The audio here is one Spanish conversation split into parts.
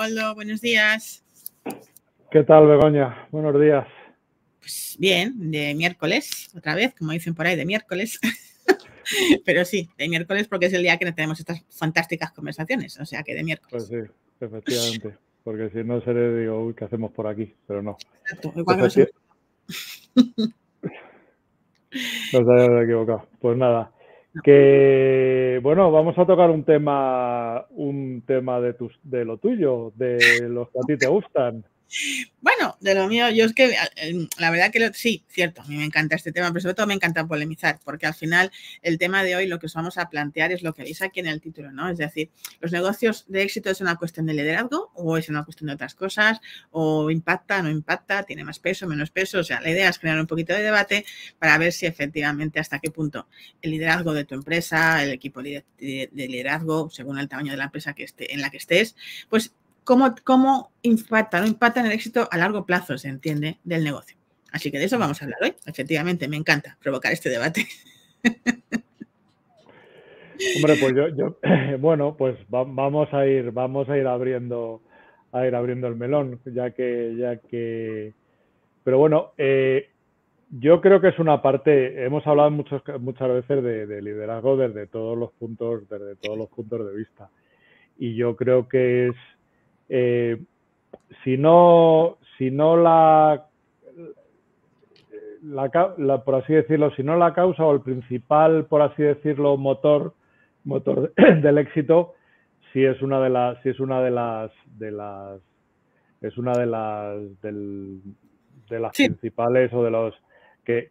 Leopoldo, buenos días. ¿Qué tal, Begoña? Buenos días. Pues bien, de miércoles, otra vez, como dicen por ahí, de miércoles. Pero sí, de miércoles porque es el día que tenemos estas fantásticas conversaciones, o sea que de miércoles. Pues sí, efectivamente, porque si no seré, digo, uy, ¿qué hacemos por aquí? Pero no. Exacto, igual que nos hemos... Nos habíamos equivocado. Pues nada, que bueno, vamos a tocar un tema de lo tuyo, de los que a ti te gustan. Bueno, de lo mío, yo es que la verdad que sí, cierto, a mí me encanta este tema, pero sobre todo me encanta polemizar, porque al final el tema de hoy lo que os vamos a plantear es lo que veis aquí en el título, ¿no? Es decir, ¿los negocios de éxito es una cuestión de liderazgo o es una cuestión de otras cosas? ¿O impacta, no impacta, tiene más peso, menos peso? O sea, la idea es crear un poquito de debate para ver si efectivamente hasta qué punto el liderazgo de tu empresa, el equipo de liderazgo, según el tamaño de la empresa en la que estés, pues ¿Cómo impacta, no impacta en el éxito a largo plazo, se entiende, del negocio? Así que de eso vamos a hablar hoy. Efectivamente, me encanta provocar este debate. Hombre, pues bueno, pues vamos a ir abriendo el melón, ya que, pero bueno, yo creo que es una parte, hemos hablado muchas veces de liderazgo desde todos los puntos de vista. Y yo creo que es, si no por así decirlo, si no la causa o el principal, por así decirlo, motor del éxito, sí es una de las Sí. principales o de los que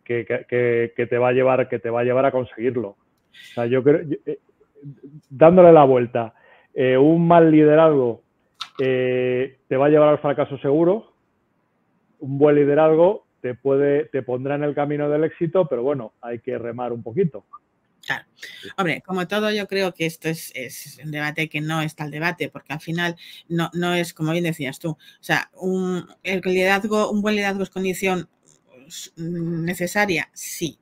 te va a llevar a conseguirlo. O sea, yo creo, dándole la vuelta, un mal liderazgo te va a llevar al fracaso seguro. Un buen liderazgo te pondrá en el camino del éxito, pero bueno, hay que remar un poquito. Claro. Hombre, como todo, yo creo que esto es un debate que no está el debate, porque al final no es, como bien decías tú, o sea, un buen liderazgo es condición necesaria, sí.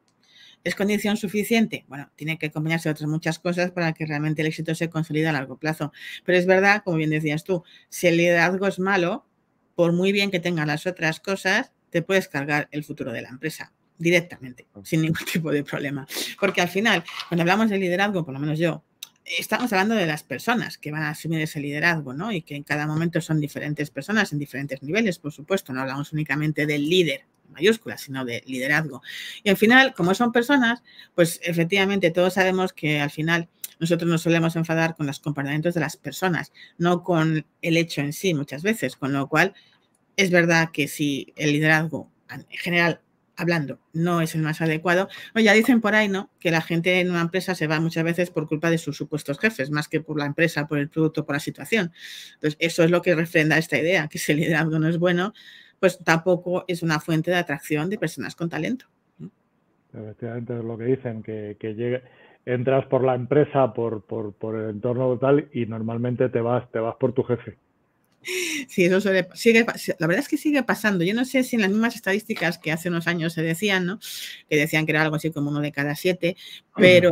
¿Es condición suficiente? Bueno, tiene que acompañarse de otras muchas cosas para que realmente el éxito se consolide a largo plazo. Pero es verdad, como bien decías tú, si el liderazgo es malo, por muy bien que tengan las otras cosas, te puedes cargar el futuro de la empresa directamente, sin ningún tipo de problema. Porque al final, cuando hablamos de liderazgo, por lo menos yo, estamos hablando de las personas que van a asumir ese liderazgo, ¿no? Y que en cada momento son diferentes personas en diferentes niveles, por supuesto. No hablamos únicamente del líder mayúsculas, sino de liderazgo. Y al final, como son personas, pues efectivamente todos sabemos que al final nosotros nos solemos enfadar con los comportamientos de las personas, no con el hecho en sí muchas veces, con lo cual es verdad que si el liderazgo en general hablando no es el más adecuado, pues ya dicen por ahí, ¿no?, que la gente en una empresa se va muchas veces por culpa de sus supuestos jefes, más que por la empresa, por el producto, por la situación. Entonces, eso es lo que refrenda esta idea, que si el liderazgo no es bueno, pues tampoco es una fuente de atracción de personas con talento. Efectivamente es lo que dicen, entras por la empresa, por el entorno total y normalmente te vas por tu jefe. Sí, eso la verdad es que sigue pasando. Yo no sé si en las mismas estadísticas que hace unos años se decían, ¿no?, que decían que era algo así como 1 de cada 7, pero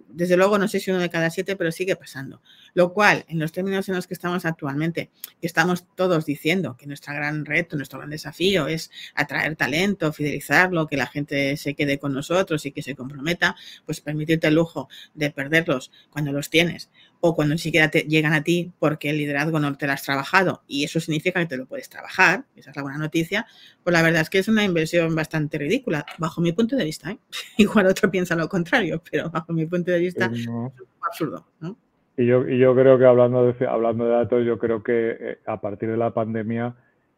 desde luego no sé si 1 de cada 7, pero sigue pasando. Lo cual, en los términos en los que estamos actualmente, que estamos todos diciendo que nuestro gran reto, nuestro gran desafío es atraer talento, fidelizarlo, que la gente se quede con nosotros y que se comprometa, pues permitirte el lujo de perderlos cuando los tienes o cuando ni siquiera te llegan a ti porque el liderazgo no te lo has trabajado y eso significa que te lo puedes trabajar, esa es la buena noticia, pues la verdad es que es una inversión bastante ridícula, bajo mi punto de vista, ¿eh? Igual otro piensa lo contrario, pero bajo mi punto de vista es un poco absurdo, ¿no? Y yo creo que hablando de datos, yo creo que a partir de la pandemia,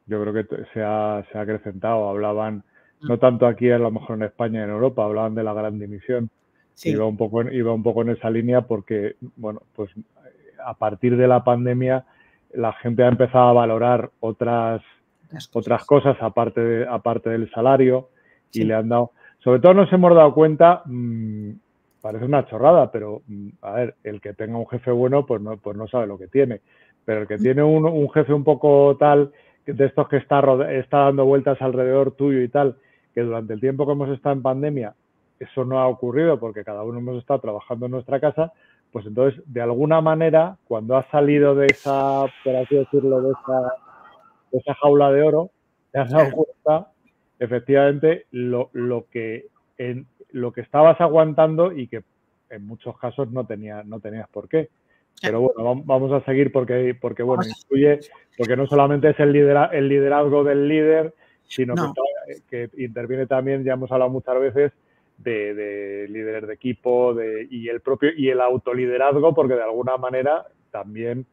yo creo que se ha acrecentado. Hablaban, no tanto aquí a lo mejor en España y en Europa, hablaban de la gran dimisión. Sí. Iba un poco en esa línea porque, bueno, pues a partir de la pandemia la gente ha empezado a valorar otras cosas aparte del salario, sí, y le han dado, sobre todo nos hemos dado cuenta, parece una chorrada, pero a ver, el que tenga un jefe bueno pues no sabe lo que tiene, pero el que tiene un jefe un poco tal, de estos que está dando vueltas alrededor tuyo y tal, que durante el tiempo que hemos estado en pandemia eso no ha ocurrido porque cada uno hemos estado trabajando en nuestra casa, pues entonces, de alguna manera, cuando has salido de esa, por así decirlo, de esa jaula de oro, te has dado cuenta, efectivamente, lo que estabas aguantando y que en muchos casos no tenías por qué. Pero bueno, vamos a seguir porque bueno, influye, porque no solamente es el liderazgo del líder, sino que interviene también, ya hemos hablado muchas veces, de líderes de equipo y el autoliderazgo, porque de alguna manera también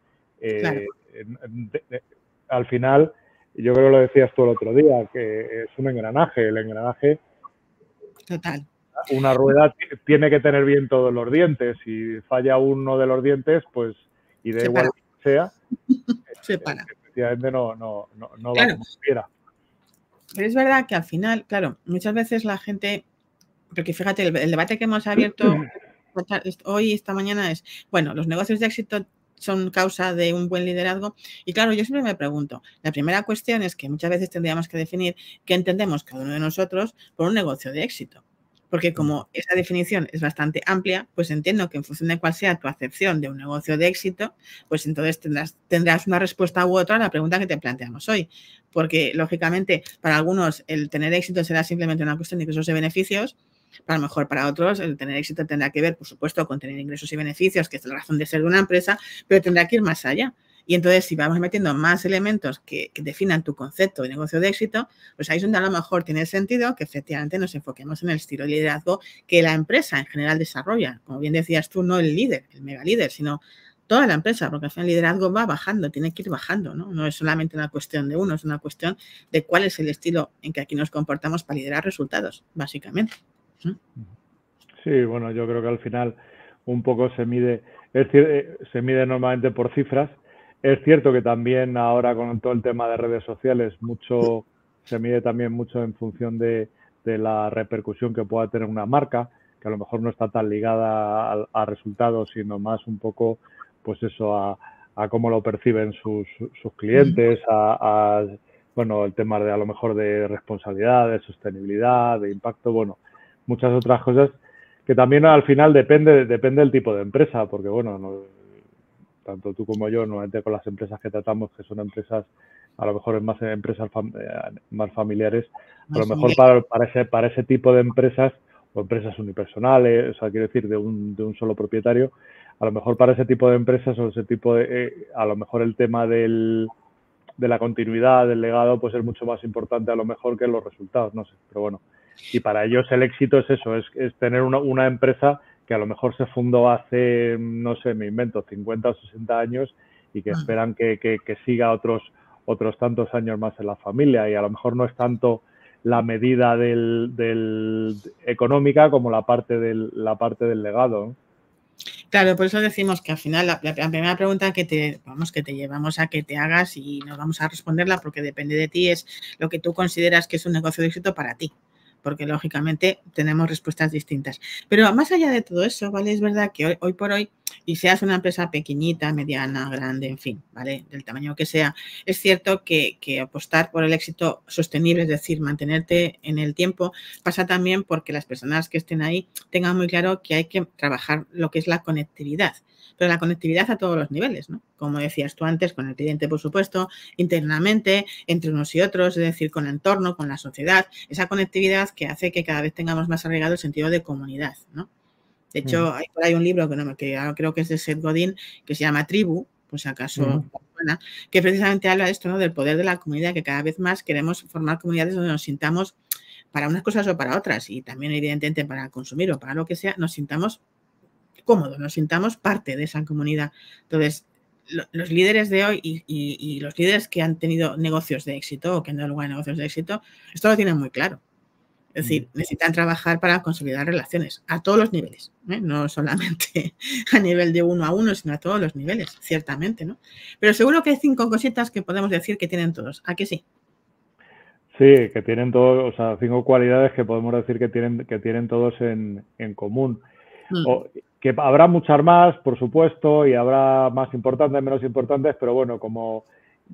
al final, yo creo que lo decías tú el otro día, que es un engranaje. El engranaje, total. Una rueda tiene que tener bien todos los dientes. Si falla uno de los dientes, pues, y da igual que sea, efectivamente no va como quiera. Pero es verdad que al final, claro, muchas veces la gente, porque fíjate, el debate que hemos abierto hoy, esta mañana, es, bueno, los negocios de éxito son causa de un buen liderazgo. Y claro, yo siempre me pregunto, la primera cuestión es que muchas veces tendríamos que definir qué entendemos cada uno de nosotros por un negocio de éxito. Porque como esa definición es bastante amplia, pues entiendo que en función de cuál sea tu acepción de un negocio de éxito, pues entonces tendrás una respuesta u otra a la pregunta que te planteamos hoy. Porque, lógicamente, para algunos el tener éxito será simplemente una cuestión de ingresos y beneficios. A lo mejor para otros el tener éxito tendrá que ver, por supuesto, con tener ingresos y beneficios, que es la razón de ser de una empresa, pero tendrá que ir más allá. Y entonces, si vamos metiendo más elementos que definan tu concepto de negocio de éxito, pues ahí es donde a lo mejor tiene sentido que efectivamente nos enfoquemos en el estilo de liderazgo que la empresa en general desarrolla. Como bien decías tú, no el líder, el mega líder, sino toda la empresa, porque al final el liderazgo va bajando, tiene que ir bajando, ¿no? No es solamente una cuestión de uno, es una cuestión de cuál es el estilo en que aquí nos comportamos para liderar resultados, básicamente. Sí, bueno, yo creo que al final un poco se mide normalmente por cifras. Es cierto que también ahora con todo el tema de redes sociales se mide también mucho en función de la repercusión que pueda tener una marca, que a lo mejor no está tan ligada a resultados, sino más un poco, pues eso, a cómo lo perciben sus clientes, bueno, el tema de a lo mejor de responsabilidad, de sostenibilidad, de impacto, bueno, muchas otras cosas que también al final depende del tipo de empresa, porque bueno, tanto tú como yo, normalmente con las empresas que tratamos, que son empresas, a lo mejor más empresas más familiares, a lo mejor para ese tipo de empresas o empresas unipersonales, o sea, quiero decir, de un solo propietario, a lo mejor para ese tipo de empresas o ese tipo de, a lo mejor el tema de la continuidad, del legado, pues es mucho más importante a lo mejor que los resultados, no sé, pero bueno. Y para ellos el éxito es eso, es tener una empresa que a lo mejor se fundó hace, no sé, me invento, 50 o 60 años y que esperan que siga otros tantos años más en la familia, y a lo mejor no es tanto la medida del económica como la parte del legado, ¿no? Claro, por eso decimos que al final la primera pregunta que te llevamos a que te hagas, y nos vamos a responderla porque depende de ti, es lo que tú consideras que es un negocio de éxito para ti, porque lógicamente tenemos respuestas distintas. Pero más allá de todo eso, ¿vale? Es verdad que hoy por hoy, y seas una empresa pequeñita, mediana, grande, en fin, ¿vale? Del tamaño que sea, es cierto que apostar por el éxito sostenible, es decir, mantenerte en el tiempo, pasa también porque las personas que estén ahí tengan muy claro que hay que trabajar lo que es la conectividad, pero la conectividad a todos los niveles, ¿no? Como decías tú antes, con el cliente, por supuesto, internamente, entre unos y otros, es decir, con el entorno, con la sociedad, esa conectividad que hace que cada vez tengamos más arraigado el sentido de comunidad, ¿no? De hecho, hay por ahí un libro que creo que es de Seth Godin, que se llama Tribu, pues acaso, que precisamente habla de esto, ¿no? Del poder de la comunidad, que cada vez más queremos formar comunidades donde nos sintamos, para unas cosas o para otras, y también evidentemente para consumir o para lo que sea, nos sintamos cómodos, nos sintamos parte de esa comunidad. Entonces, los líderes de hoy y los líderes que han tenido negocios de éxito o que han dado lugar a negocios de éxito, esto lo tienen muy claro. Es decir, necesitan trabajar para consolidar relaciones a todos los niveles, ¿eh? No solamente a nivel de uno a uno, sino a todos los niveles, ciertamente, ¿no? Pero seguro que hay 5 cositas que podemos decir que tienen todos. ¿A que sí? Sí, que tienen todos, o sea, 5 cualidades que podemos decir que tienen todos en común. O, que habrá muchas más, por supuesto, y habrá más importantes, menos importantes, pero bueno, como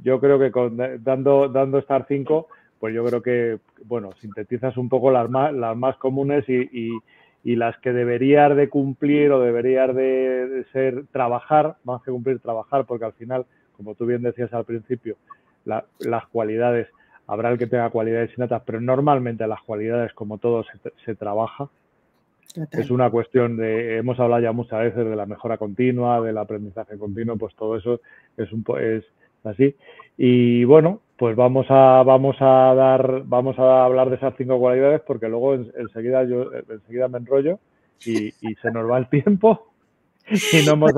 yo creo que dando estas 5, pues yo creo que, bueno, sintetizas un poco las más comunes y y las que deberías de cumplir o deberías de ser trabajar, más que cumplir, trabajar, porque al final, como tú bien decías al principio, las cualidades, habrá el que tenga cualidades innatas, pero normalmente las cualidades, como todo, se trabaja. Total. Es una cuestión de, hemos hablado ya muchas veces de la mejora continua, del aprendizaje continuo, pues todo eso es así. Y bueno, pues vamos a hablar de esas 5 cualidades, porque luego enseguida me enrollo y se nos va el tiempo y no hemos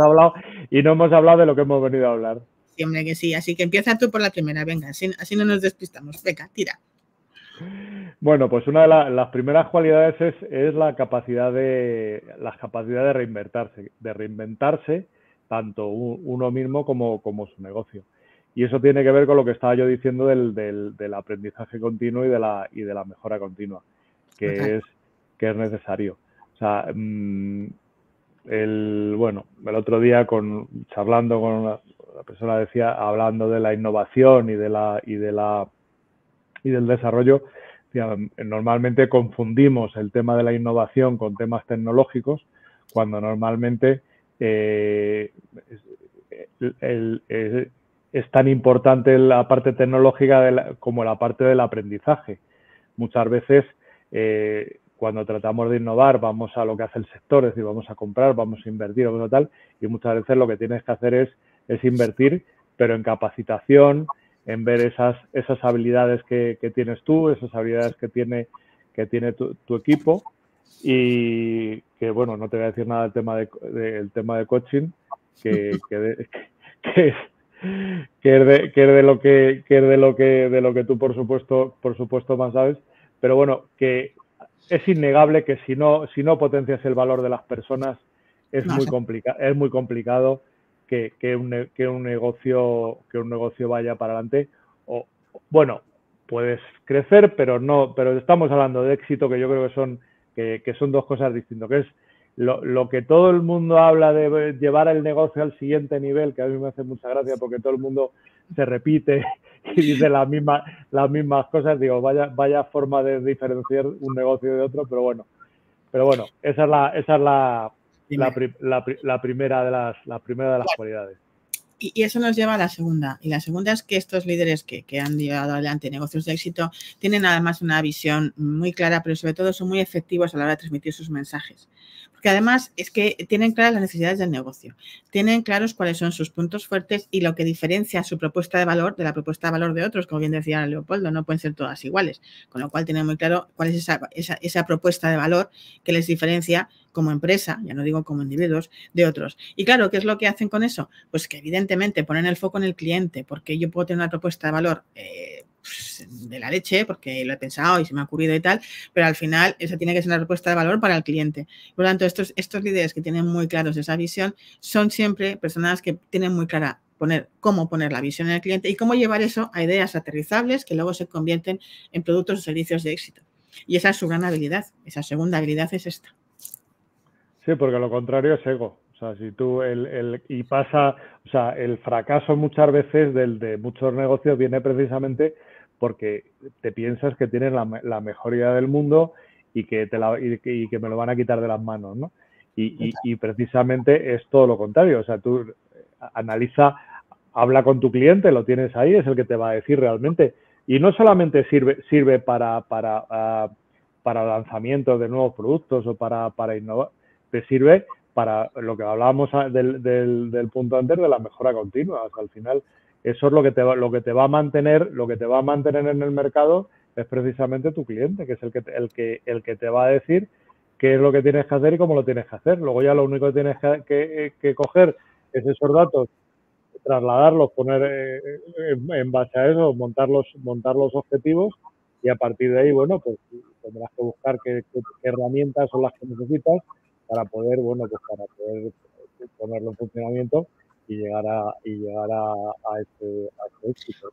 hablado de lo que hemos venido a hablar. Sí, hombre, que sí. Así que empieza tú por la primera, venga, así no nos despistamos. Venga, tira. Bueno, pues una de las primeras cualidades es la capacidad de reinventarse tanto uno mismo como su negocio. Y eso tiene que ver con lo que estaba yo diciendo del aprendizaje continuo y de la mejora continua, que es necesario. O sea, el otro día charlando con una persona hablando de la innovación y del desarrollo, normalmente confundimos el tema de la innovación con temas tecnológicos, cuando normalmente es tan importante la parte tecnológica como la parte del aprendizaje. Muchas veces, cuando tratamos de innovar, vamos a lo que hace el sector, es decir, vamos a comprar, vamos a invertir o tal, y muchas veces lo que tienes que hacer es invertir, pero en capacitación, en ver esas habilidades que tienes tú, esas habilidades que tiene tu equipo, y que, bueno, no te voy a decir nada del tema de coaching, que es de lo que tú por supuesto más sabes, pero bueno, que es innegable que si no potencias el valor de las personas es muy complicado que un negocio vaya para adelante. Bueno, puedes crecer, pero estamos hablando de éxito, que yo creo que son 2 cosas distintas, que es lo que todo el mundo habla de llevar el negocio al siguiente nivel, que a mí me hace mucha gracia porque todo el mundo se repite y dice las mismas cosas. Digo, vaya forma de diferenciar un negocio de otro, pero bueno, esa es la primera de las cualidades. Y eso nos lleva a la segunda. Y la segunda es que estos líderes que han llevado adelante negocios de éxito tienen además una visión muy clara, pero sobre todo son muy efectivos a la hora de transmitir sus mensajes. Porque además es que tienen claras las necesidades del negocio, tienen claros cuáles son sus puntos fuertes y lo que diferencia su propuesta de valor de la propuesta de valor de otros. Como bien decía Leopoldo, no pueden ser todas iguales, con lo cual tienen muy claro cuál es esa propuesta de valor que les diferencia como empresa, ya no digo como individuos, de otros. Y claro, ¿qué es lo que hacen con eso? Pues que evidentemente ponen el foco en el cliente, porque yo puedo tener una propuesta de valor de la leche, porque lo he pensado y se me ha ocurrido y tal, pero al final esa tiene que ser una propuesta de valor para el cliente. Por lo tanto, estos líderes que tienen muy claros esa visión son siempre personas que tienen muy clara cómo poner la visión en el cliente y cómo llevar eso a ideas aterrizables que luego se convierten en productos o servicios de éxito. Y esa es su gran habilidad. Esa segunda habilidad es esta. Sí, porque lo contrario es ego. O sea, si tú el fracaso muchas veces de muchos negocios viene precisamente porque te piensas que tienes la mejor idea del mundo y que me lo van a quitar de las manos, ¿no? Y precisamente es todo lo contrario. O sea, tú habla con tu cliente, lo tienes ahí, es el que te va a decir realmente. Y no solamente sirve para lanzamientos de nuevos productos o para innovar, te sirve para lo que hablábamos del punto antes de la mejora continua. O sea, al final eso es lo que te va a mantener en el mercado, es precisamente tu cliente, que es el que te va a decir qué es lo que tienes que hacer y cómo lo tienes que hacer. Luego ya lo único que tienes que coger es esos datos, trasladarlos, poner en base a eso, montar los objetivos, y a partir de ahí, bueno, pues tendrás que buscar qué herramientas son las que necesitas para poder ponerlo en funcionamiento y llegar a este éxito.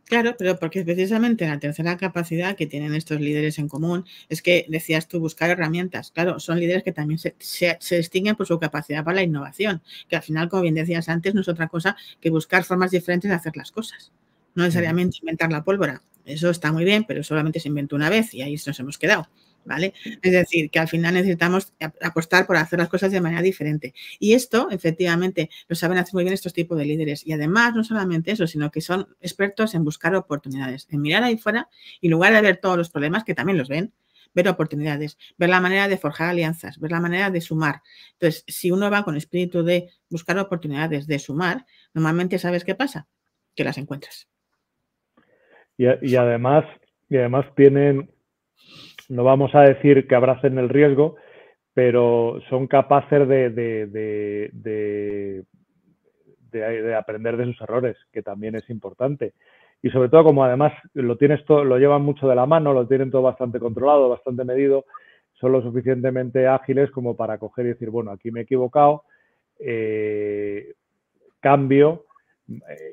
Claro, pero porque precisamente la tercera capacidad que tienen estos líderes en común es que, decías tú, buscar herramientas. Claro, son líderes que también se distinguen por su capacidad para la innovación, que al final, como bien decías antes, no es otra cosa que buscar formas diferentes de hacer las cosas. No necesariamente inventar la pólvora. Eso está muy bien, pero solamente se inventó una vez y ahí nos hemos quedado. ¿vale? Es decir, que al final necesitamos apostar por hacer las cosas de manera diferente. Y esto, efectivamente, lo saben hacer muy bien estos tipos de líderes. Y además, no solamente eso, sino que son expertos en buscar oportunidades, en mirar ahí fuera y en lugar de ver todos los problemas, que también los ven, ver oportunidades, ver la manera de forjar alianzas, ver la manera de sumar. Entonces, si uno va con espíritu de buscar oportunidades, de sumar, normalmente ¿sabes qué pasa? Que las encuentras. Y además tienen, no vamos a decir que abracen el riesgo, pero son capaces de aprender de sus errores, que también es importante. Y sobre todo, como además lo tienes todo, lo llevan mucho de la mano, lo tienen todo bastante controlado, bastante medido, son lo suficientemente ágiles como para coger y decir, bueno, aquí me he equivocado, cambio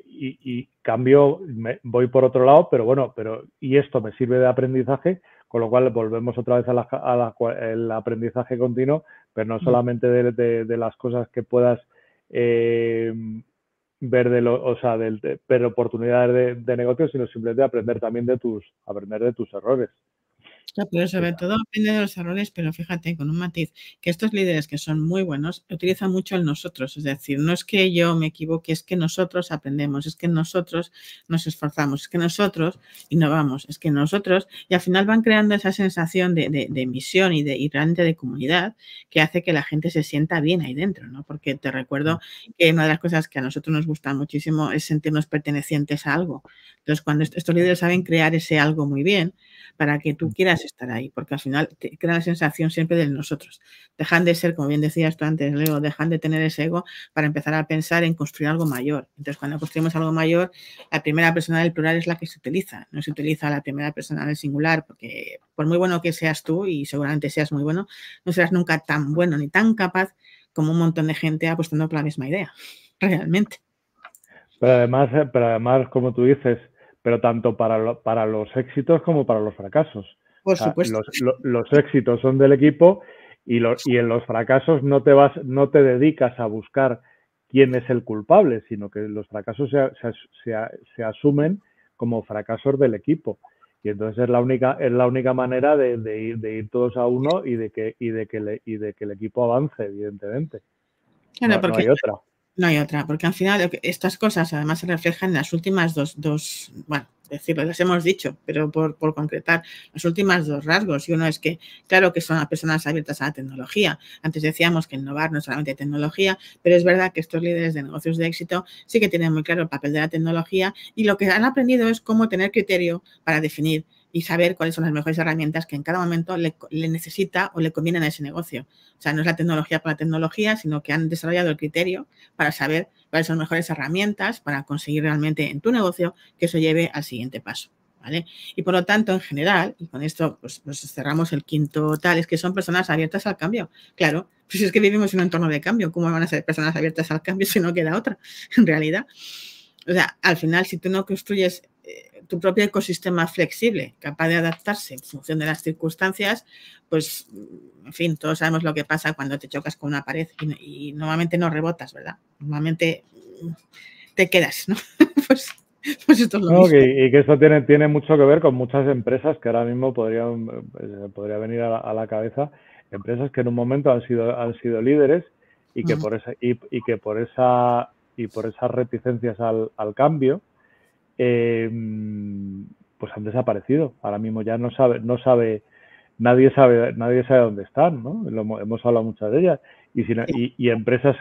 y cambio, voy por otro lado, pero bueno, y esto me sirve de aprendizaje, con lo cual volvemos otra vez el aprendizaje continuo, pero no solamente de las cosas que puedas ver ver oportunidades de negocio, sino simplemente aprender también de tus errores. Pero sobre todo depende de los errores, pero fíjate, con un matiz, que estos líderes que son muy buenos utilizan mucho el nosotros, es decir, no es que yo me equivoque, es que nosotros aprendemos, es que nosotros nos esforzamos, es que nosotros innovamos, es que nosotros, y al final van creando esa sensación de misión y realmente de comunidad que hace que la gente se sienta bien ahí dentro, ¿no? Porque te recuerdo que una de las cosas que a nosotros nos gusta muchísimo es sentirnos pertenecientes a algo. Entonces, cuando estos líderes saben crear ese algo muy bien, para que tú quieras estar ahí, porque al final te crea la sensación siempre de nosotros. Dejan de ser, como bien decías tú antes, Leo, dejan de tener ese ego para empezar a pensar en construir algo mayor. Entonces, cuando construimos algo mayor, la primera persona del plural es la que se utiliza, no se utiliza la primera persona del singular, porque por muy bueno que seas tú, y seguramente seas muy bueno, no serás nunca tan bueno ni tan capaz como un montón de gente apostando por la misma idea, realmente. Pero además, como tú dices, pero tanto para los éxitos como para los fracasos. Por supuesto. Los éxitos son del equipo y en los fracasos no te dedicas a buscar quién es el culpable, sino que los fracasos se asumen como fracasos del equipo. Y entonces es la única manera de ir todos a uno y de que el equipo avance, evidentemente. Claro, No hay otra. No hay otra, porque al final estas cosas además se reflejan en las últimas bueno, decirlo, las hemos dicho, pero por concretar, los últimos dos rasgos. Y uno es que, claro que son personas abiertas a la tecnología. Antes decíamos que innovar no es solamente tecnología, pero es verdad que estos líderes de negocios de éxito sí que tienen muy claro el papel de la tecnología y lo que han aprendido es cómo tener criterio para definir y saber cuáles son las mejores herramientas que en cada momento le necesita o le convienen a ese negocio. O sea, no es la tecnología por la tecnología, sino que han desarrollado el criterio para saber cuáles son las mejores herramientas para conseguir realmente en tu negocio que eso lleve al siguiente paso, ¿vale? Y por lo tanto, en general, y con esto pues cerramos el quinto tal, es que son personas abiertas al cambio. Claro, pues es que vivimos en un entorno de cambio. ¿Cómo van a ser personas abiertas al cambio si no queda otra, en realidad? O sea, al final, si tú no construyes tu propio ecosistema flexible, capaz de adaptarse en función de las circunstancias, pues, en fin, todos sabemos lo que pasa cuando te chocas con una pared y normalmente no rebotas, ¿verdad? Normalmente te quedas, ¿no? pues esto es lo mismo. Y que esto tiene mucho que ver con muchas empresas que ahora mismo podría venir a la cabeza, empresas que en un momento han sido líderes y que por esas reticencias al cambio pues han desaparecido. Ahora mismo ya nadie sabe dónde están, ¿no? Hemos hablado muchas de ellas y empresas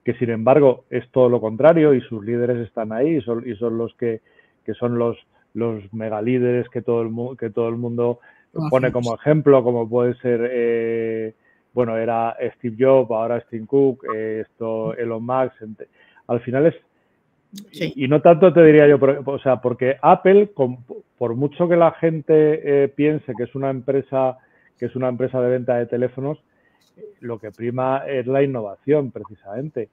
que sin embargo es todo lo contrario y sus líderes están ahí y son los que son los megalíderes que todo el mundo pone como ejemplo, como puede ser era Steve Jobs, ahora Tim Cook, Elon Musk. Al final es Sí. Y no tanto te diría yo, porque Apple, por mucho que la gente piense que es una empresa de venta de teléfonos, lo que prima es la innovación, precisamente.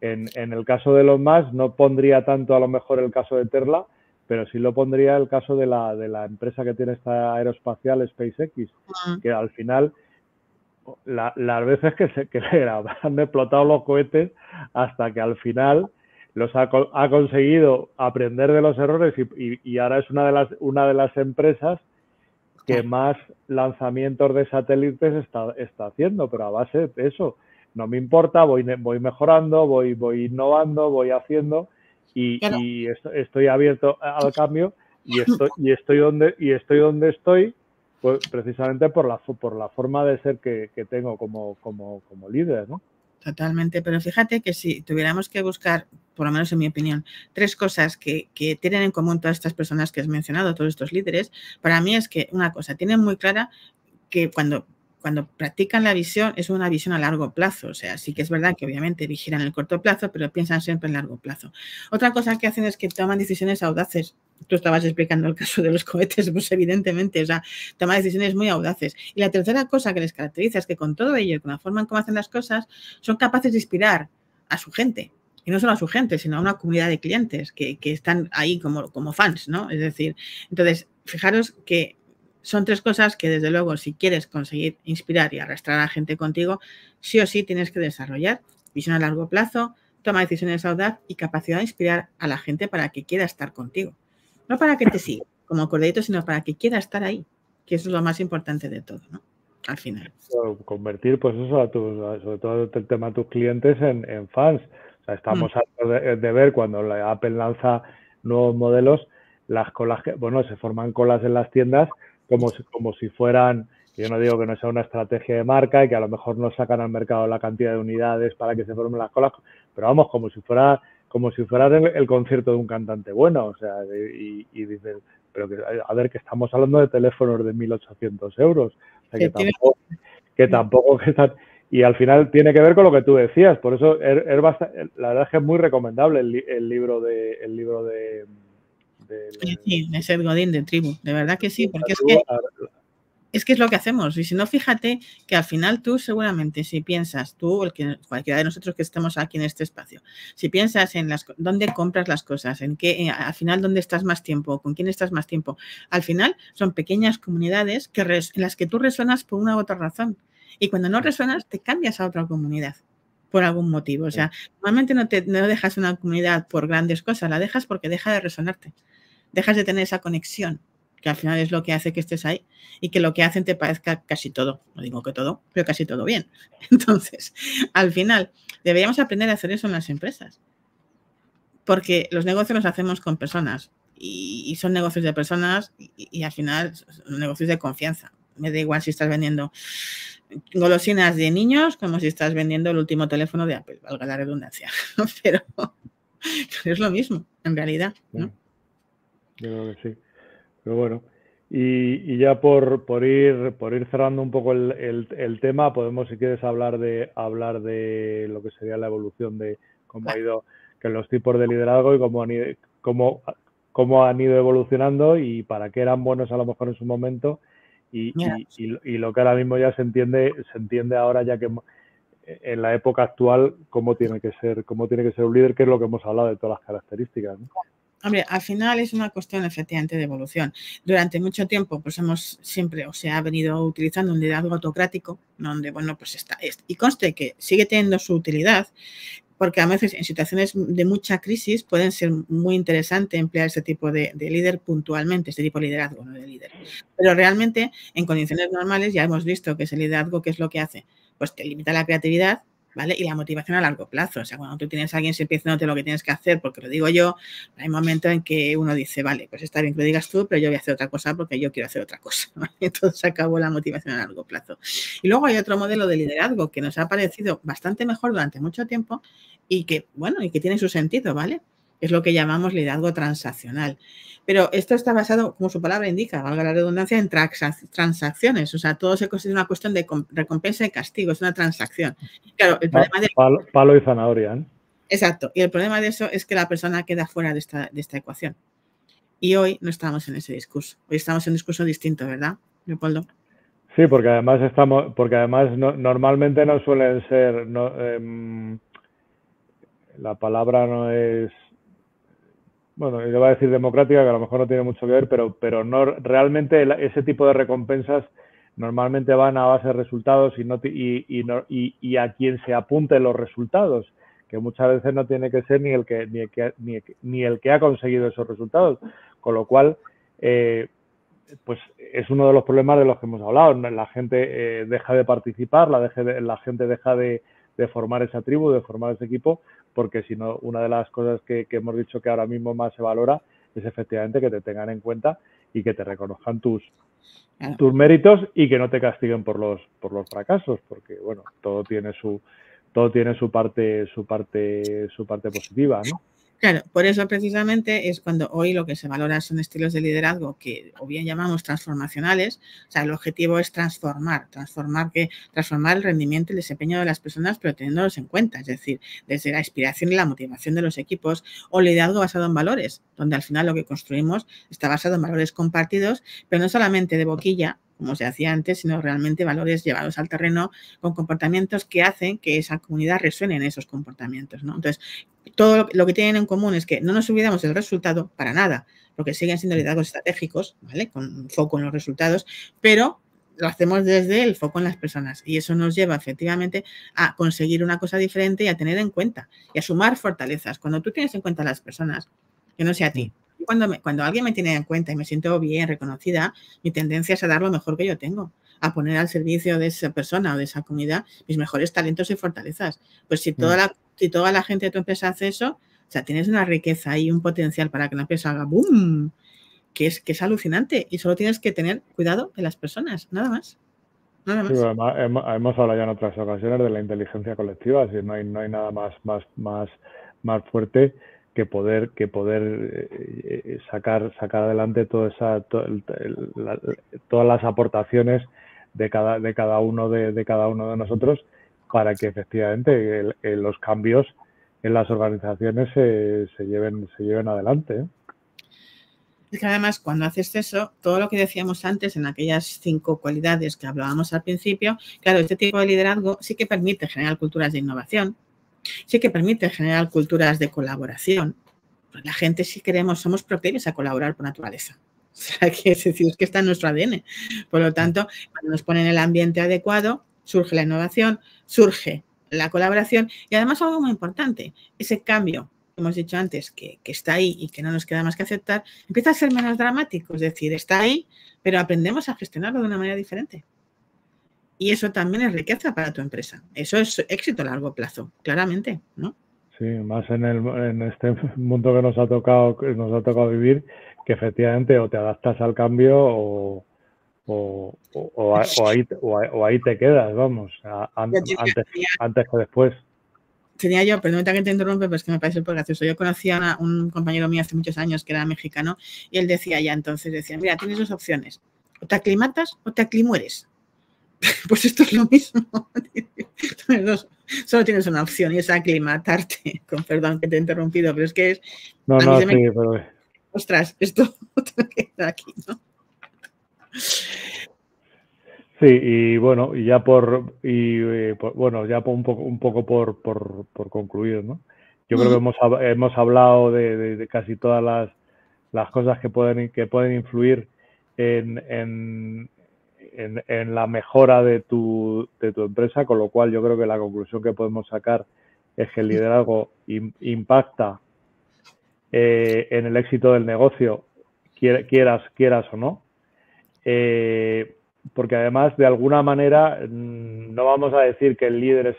En el caso de Elon Musk no pondría tanto a lo mejor el caso de Tesla, pero sí lo pondría el caso de la empresa que tiene esta aeroespacial, SpaceX, que al final las veces que han explotado los cohetes hasta que al final los ha conseguido aprender de los errores y ahora es una de las empresas que más lanzamientos de satélites está haciendo, pero a base de eso. No me importa, voy mejorando, voy innovando, voy haciendo y estoy abierto al cambio y estoy donde estoy, pues precisamente por la forma de ser que tengo como líder, ¿no? Totalmente, pero fíjate que si tuviéramos que buscar, por lo menos en mi opinión, 3 cosas que tienen en común todas estas personas que has mencionado, todos estos líderes, para mí es que una cosa, tienen muy clara que cuando practican la visión es una visión a largo plazo. O sea, sí que es verdad que obviamente vigilan el corto plazo, pero piensan siempre en largo plazo. Otra cosa que hacen es que toman decisiones audaces. Tú estabas explicando el caso de los cohetes, pues evidentemente, o sea, toman decisiones muy audaces. Y la tercera cosa que les caracteriza es que con todo ello, con la forma en cómo hacen las cosas, son capaces de inspirar a su gente. Y no solo a su gente, sino a una comunidad de clientes que están ahí como fans, ¿no? Es decir, entonces, fijaros que son 3 cosas que, desde luego, si quieres conseguir inspirar y arrastrar a la gente contigo, sí o sí tienes que desarrollar visión a largo plazo, toma decisiones audaz y capacidad de inspirar a la gente para que quiera estar contigo. No para que te siga como corderito, sino para que quiera estar ahí, que eso es lo más importante de todo, ¿no? Al final. Convertir, pues eso, sobre todo el tema de tus clientes en fans. O sea, estamos hartos de ver cuando Apple lanza nuevos modelos, las colas se forman colas en las tiendas como si fueran, yo no digo que no sea una estrategia de marca y que a lo mejor no sacan al mercado la cantidad de unidades para que se formen las colas, pero vamos, como si fuera el concierto de un cantante bueno, o sea, y dices, pero a ver, que estamos hablando de teléfonos de 1.800 euros, o sea, que tampoco que están... Y al final tiene que ver con lo que tú decías, por eso la verdad es que es muy recomendable el libro de sí, de Seth Godin, de Tribu, de verdad que sí, porque es que es lo que hacemos. Y si no, fíjate que al final tú seguramente, si piensas, tú o cualquiera de nosotros que estemos aquí en este espacio, si piensas en dónde compras las cosas, en qué, al final dónde estás más tiempo, con quién estás más tiempo, al final son pequeñas comunidades en las que tú resuenas por una u otra razón. Y cuando no resuenas, te cambias a otra comunidad por algún motivo. O sea, normalmente no dejas una comunidad por grandes cosas, la dejas porque deja de resonarte. Dejas de tener esa conexión, que al final es lo que hace que estés ahí y que lo que hacen te parezca casi todo, no digo que todo, pero casi todo bien. Entonces, al final, deberíamos aprender a hacer eso en las empresas, porque los negocios los hacemos con personas y son negocios de personas y al final son negocios de confianza. Me da igual si estás vendiendo golosinas de niños como si estás vendiendo el último teléfono de Apple, valga la redundancia, pero es lo mismo, en realidad, ¿no? Yo creo que sí. Pero bueno, y ya por ir cerrando un poco el tema, podemos, si quieres, hablar de lo que sería la evolución de cómo ha ido, que los tipos de liderazgo y cómo han ido evolucionando y para qué eran buenos a lo mejor en su momento y lo que ahora mismo ya se entiende ahora, ya que en la época actual cómo tiene que ser un líder, que es lo que hemos hablado de todas las características, ¿no? Hombre, al final es una cuestión efectivamente de evolución. Durante mucho tiempo, pues se ha venido utilizando un liderazgo autocrático, donde, bueno, pues y conste que sigue teniendo su utilidad, porque a veces en situaciones de mucha crisis pueden ser muy interesante emplear este tipo de líder puntualmente, este tipo de liderazgo, no de líder. Pero realmente, en condiciones normales, ya hemos visto que ese liderazgo, ¿qué es lo que hace? Pues te limita la creatividad, ¿vale? Y la motivación a largo plazo. O sea, cuando tú tienes a alguien siempre diciéndote lo que tienes que hacer, porque lo digo yo, hay momentos en que uno dice, vale, pues está bien que lo digas tú, pero yo voy a hacer otra cosa porque yo quiero hacer otra cosa, ¿vale? Entonces se acabó la motivación a largo plazo. Y luego hay otro modelo de liderazgo que nos ha parecido bastante mejor durante mucho tiempo y que, bueno, y que tiene su sentido, ¿vale? Es lo que llamamos liderazgo transaccional. Pero esto está basado, como su palabra indica, valga la redundancia, en transacciones. O sea, todo se considera una cuestión de recompensa y castigo, es una transacción. Claro, el problema de... Palo y zanahoria, ¿eh? Exacto. Y el problema de eso es que la persona queda fuera de esta ecuación. Y hoy no estamos en ese discurso. Hoy estamos en un discurso distinto, ¿verdad, Leopoldo? Sí, porque además normalmente no suelen ser... la palabra no es... Bueno, yo voy a decir democrática, que a lo mejor no tiene mucho que ver, pero no realmente ese tipo de recompensas normalmente van a base de resultados y a quien se apunte los resultados, que muchas veces no tiene que ser ni el que ha conseguido esos resultados, con lo cual pues es uno de los problemas de los que hemos hablado. La gente deja de participar, la gente deja de formar esa tribu, de formar ese equipo, porque si no, una de las cosas que hemos dicho que ahora mismo más se valora es efectivamente que te tengan en cuenta y que te reconozcan tus méritos y que no te castiguen por los fracasos, porque bueno, todo tiene su parte positiva, ¿no? Claro, por eso precisamente es cuando hoy lo que se valora son estilos de liderazgo que o bien llamamos transformacionales, o sea, el objetivo es transformar el rendimiento y el desempeño de las personas, pero teniéndolos en cuenta, es decir, desde la inspiración y la motivación de los equipos, o liderazgo basado en valores, donde al final lo que construimos está basado en valores compartidos, pero no solamente de boquilla, como se hacía antes, sino realmente valores llevados al terreno con comportamientos que hacen que esa comunidad resuene en esos comportamientos, ¿no? Entonces, todo lo que tienen en común es que no nos olvidamos del resultado para nada, porque siguen siendo liderazgos estratégicos, ¿vale? Con foco en los resultados, pero lo hacemos desde el foco en las personas y eso nos lleva efectivamente a conseguir una cosa diferente y a tener en cuenta y a sumar fortalezas. Cuando tú tienes en cuenta a las personas, que no sea a ti, cuando alguien me tiene en cuenta y me siento bien, reconocida, mi tendencia es a dar lo mejor que yo tengo, a poner al servicio de esa persona o de esa comunidad mis mejores talentos y fortalezas. Pues si toda la gente de tu empresa hace eso, o sea, tienes una riqueza y un potencial para que la empresa haga boom, que es alucinante y solo tienes que tener cuidado de las personas, nada más. Nada más. Sí, hemos hablado ya en otras ocasiones de la inteligencia colectiva, así no hay nada más fuerte que poder sacar adelante todas las aportaciones de cada uno de nosotros para que efectivamente los cambios en las organizaciones se lleven adelante, ¿eh? Es que además cuando haces eso, todo lo que decíamos antes en aquellas 5 cualidades que hablábamos al principio, claro, este tipo de liderazgo sí que permite generar culturas de innovación, sí que permite generar culturas de colaboración. Pues la gente, si queremos, somos proclives a colaborar por naturaleza. O sea, que es decir, es que está en nuestro ADN. Por lo tanto, cuando nos ponen el ambiente adecuado, surge la innovación, surge la colaboración y además algo muy importante, ese cambio hemos dicho antes, que está ahí y que no nos queda más que aceptar, empieza a ser menos dramático. Es decir, está ahí, pero aprendemos a gestionarlo de una manera diferente. Y eso también es riqueza para tu empresa. Eso es éxito a largo plazo, claramente, ¿no? Sí, más en este mundo que nos ha tocado vivir, que efectivamente o te adaptas al cambio o ahí te quedas, vamos, antes que después. Tenía yo, perdón que te interrumpe, pero es que me parece súper gracioso. Yo conocí a un compañero mío hace muchos años que era mexicano y él decía ya entonces, mira, tienes 2 opciones, o te aclimatas o te aclimueres. Pues esto es lo mismo. Solo tienes una opción y es aclimatarte. Con perdón que te he interrumpido, pero es que es... No, pero... Ostras, esto tengo que estar aquí, ¿no? Sí, y bueno, y ya un poco por concluir, ¿no? Yo creo que hemos hablado de casi todas las cosas que pueden influir en la mejora de tu empresa, con lo cual yo creo que la conclusión que podemos sacar es que el liderazgo impacta en el éxito del negocio, quieras o no. Porque además, de alguna manera, no vamos a decir que el líder es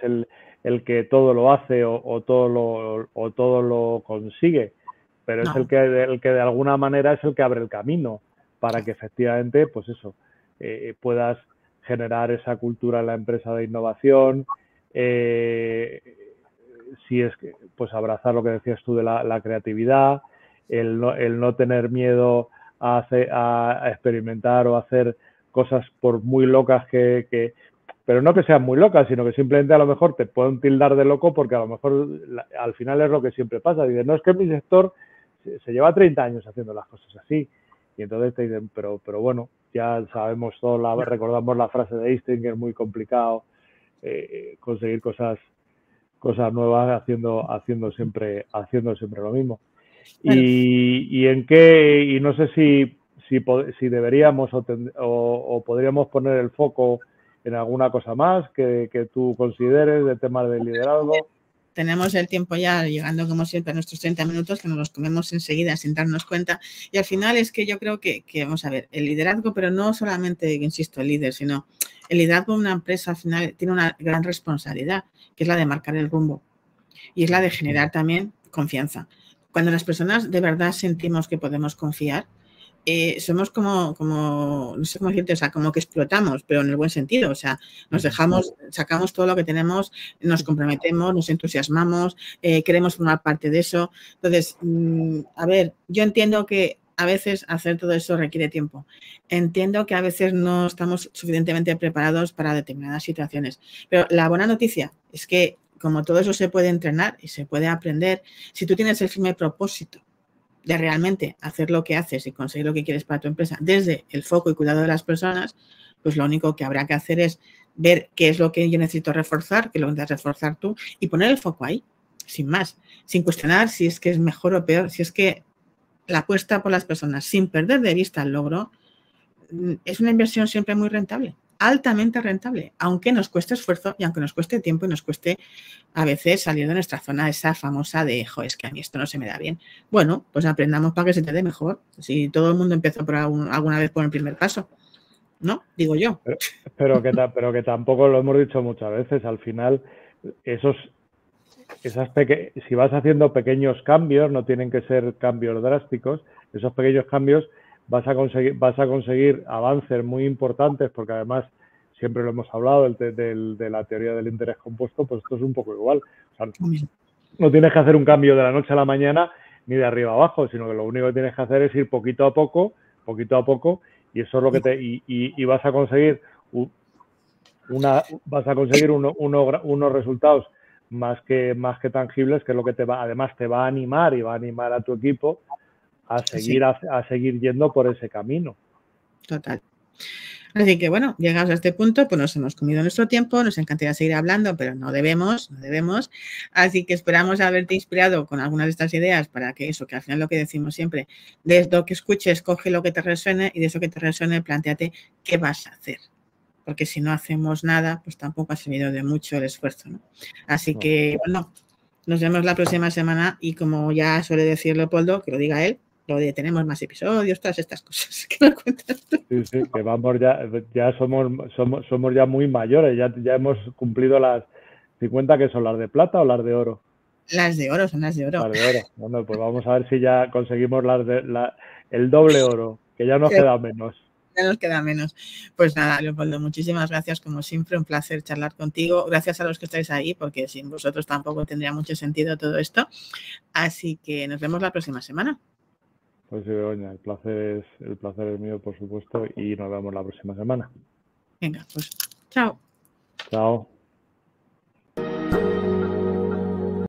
el que todo lo hace o todo lo consigue, pero es el que de alguna manera es el que abre el camino para que efectivamente, pues eso, puedas generar esa cultura en la empresa de innovación, si es que, pues abrazar lo que decías tú de la creatividad, el no tener miedo a experimentar o hacer cosas por muy locas pero no que sean muy locas, sino que simplemente a lo mejor te pueden tildar de loco porque a lo mejor al final es lo que siempre pasa. Dices, no, es que mi sector se lleva 30 años haciendo las cosas así. Y entonces te dicen, pero bueno, ya sabemos todo, recordamos la frase de Einstein, que es muy complicado conseguir cosas nuevas haciendo siempre lo mismo. Y no sé si deberíamos o podríamos poner el foco en alguna cosa más que tú consideres de temas de liderazgo. tenemos el tiempo ya llegando como siempre a nuestros 30 minutos que nos los comemos enseguida sin darnos cuenta. Y al final es que yo creo que vamos a ver, el liderazgo, pero no solamente, insisto, el líder, sino el liderazgo de una empresa al final tiene una gran responsabilidad, que es la de marcar el rumbo y es la de generar también confianza. Cuando las personas de verdad sentimos que podemos confiar, somos como, no sé cómo decirte, o sea, como que explotamos, pero en el buen sentido, o sea, nos dejamos, sacamos todo lo que tenemos, nos comprometemos, nos entusiasmamos, queremos formar parte de eso. Entonces, a ver, yo entiendo que a veces hacer todo eso requiere tiempo. Entiendo que a veces no estamos suficientemente preparados para determinadas situaciones, pero la buena noticia es que como todo eso se puede entrenar y se puede aprender, si tú tienes el firme propósito de realmente hacer lo que haces y conseguir lo que quieres para tu empresa desde el foco y cuidado de las personas, pues lo único que habrá que hacer es ver qué es lo que yo necesito reforzar, qué es lo que necesitas reforzar tú y poner el foco ahí, sin más, sin cuestionar si es que es mejor o peor, si es que la apuesta por las personas sin perder de vista el logro es una inversión siempre muy rentable, altamente rentable, aunque nos cueste esfuerzo y aunque nos cueste tiempo y nos cueste a veces salir de nuestra zona esa famosa de, es que a mí esto no se me da bien. Bueno, pues aprendamos para que se te dé mejor. Si todo el mundo empezó por alguna vez por el primer paso, ¿no? Digo yo. Pero que tampoco lo hemos dicho muchas veces. Al final, si vas haciendo pequeños cambios, no tienen que ser cambios drásticos, esos pequeños cambios vas a conseguir avances muy importantes, porque además siempre lo hemos hablado de la teoría del interés compuesto, pues esto es un poco igual. O sea, no tienes que hacer un cambio de la noche a la mañana ni de arriba abajo, sino que lo único que tienes que hacer es ir poquito a poco, y eso es lo que y vas a conseguir unos resultados más que tangibles, que es lo que además te va a animar y va a animar a tu equipo a seguir yendo por ese camino. Total. Así que bueno, llegados a este punto, pues nos hemos comido nuestro tiempo, nos encantaría seguir hablando, pero no debemos. Así que esperamos haberte inspirado con algunas de estas ideas para que eso, que al final lo que decimos siempre, de lo que escuches, coge lo que te resuene y de eso que te resuene, plantéate qué vas a hacer. Porque si no hacemos nada, pues tampoco ha servido de mucho el esfuerzo, ¿no? Así que, bueno, nos vemos la próxima semana y como ya suele decir Leopoldo, que lo diga él, lo de tenemos más episodios, todas estas cosas que me cuentas tú. Sí, que vamos ya somos ya muy mayores, ya hemos cumplido las 50, que son las de plata o las de oro. Las de oro, son las de oro. Las de oro. Bueno, pues vamos a ver si ya conseguimos el doble oro, que ya nos queda menos. Ya nos queda menos. Pues nada, Leopoldo, muchísimas gracias como siempre, un placer charlar contigo. Gracias a los que estáis ahí, porque sin vosotros tampoco tendría mucho sentido todo esto. Así que nos vemos la próxima semana. Pues sí, Begoña, el placer es mío, por supuesto, y nos vemos la próxima semana. Venga, pues chao. Chao.